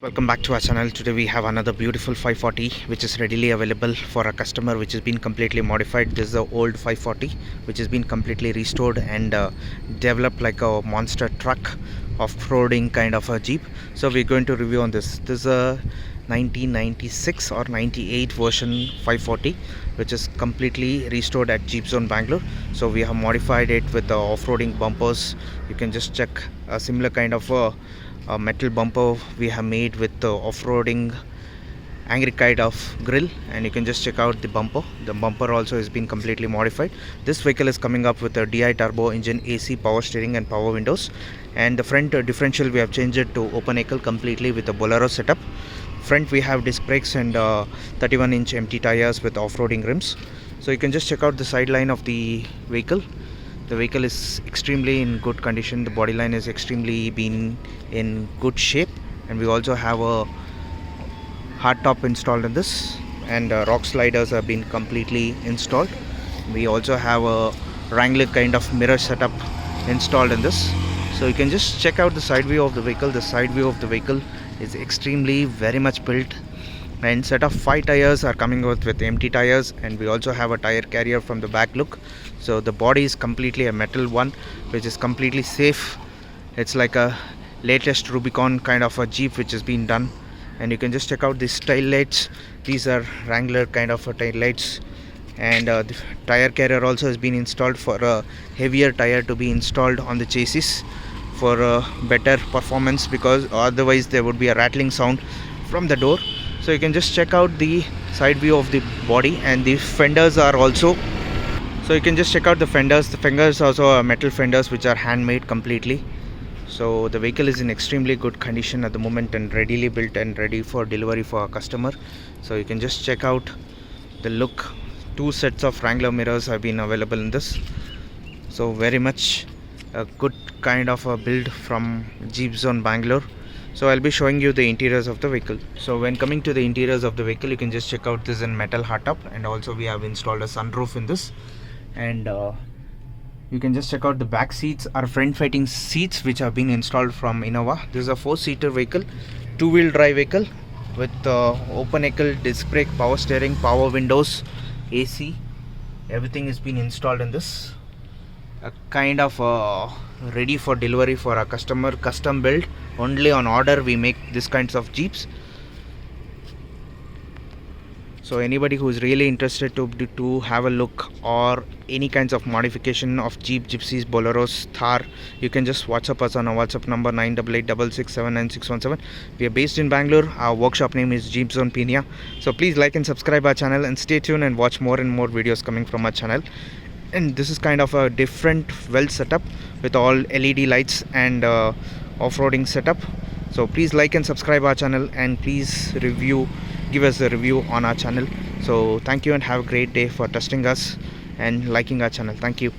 Welcome back to our channel. Today we have another beautiful 540 which is readily available for a customer, which has been completely modified. This is the old 540 which has been completely restored and developed like a monster truck, off-roading kind of a Jeep. So we're going to review on this. This is a 1996 or 98 version 540 which is completely restored at JeepZone Bangalore. So we have modified it with the off-roading bumpers. You can just check a similar kind of a metal bumper we have made with the off-roading angry kite of grill, and you can just check out the bumper also has been completely modified. This vehicle is coming up with a DiTurbo engine, AC, power steering and power windows, and the front differential we have changed it to open ankle completely with a Bolero setup. Front we have disc brakes and 31-inch empty tires with off-roading rims. So you can just check out the sideline of the vehicle. The vehicle is extremely in good condition. The body line is extremely been in good shape, and we also have a hardtop installed in this, and rock sliders have been completely installed. We also have a Wrangler kind of mirror setup installed in this. So you can just check out the side view of the vehicle. The side view of the vehicle is extremely very much built, and set of 5 tires are coming out with empty tires, and we also have a tire carrier from the back look. So the body is completely a metal one which is completely safe. It's like a latest Rubicon kind of a Jeep which has been done. And you can just check out these tail lights. These are Wrangler kind of a tail lights, and the tire carrier also has been installed for a heavier tire to be installed on the chassis for a better performance, because otherwise there would be a rattling sound from the door. So you can just check out the side view of the body, and the fenders are also, so you can just check out the fenders also are metal fenders which are handmade completely. So the vehicle is in extremely good condition at the moment and readily built and ready for delivery for our customer. So you can just check out the look. 2 sets of Wrangler mirrors have been available in this. So very much a good kind of a build from JeepZone Bangalore. So I'll be showing you the interiors of the vehicle. So when coming to the interiors of the vehicle, you can just check out this in metal hardtop, and also we have installed a sunroof in this. And you can just check out the back seats are front facing seats which have been installed from Innova. This is a 4-seater vehicle, 2-wheel drive vehicle with open ankle, disc brake, power steering, power windows, AC. Everything has been installed in this. A kind of ready for delivery for our customer, custom built. Only on order we make this kinds of Jeeps. So anybody who is really interested to have a look or any kinds of modification of Jeep, Gypsies, Boleros, Thar, you can just WhatsApp us on our WhatsApp number 9886679617. We are based in Bangalore. Our workshop name is JeepZone Pina. So please like and subscribe our channel, and stay tuned and watch more and more videos coming from our channel. And this is kind of a different well setup with all LED lights and off-roading setup. So please like and subscribe our channel, and please give us a review on our channel. So thank you and have a great day for trusting us and liking our channel. Thank you.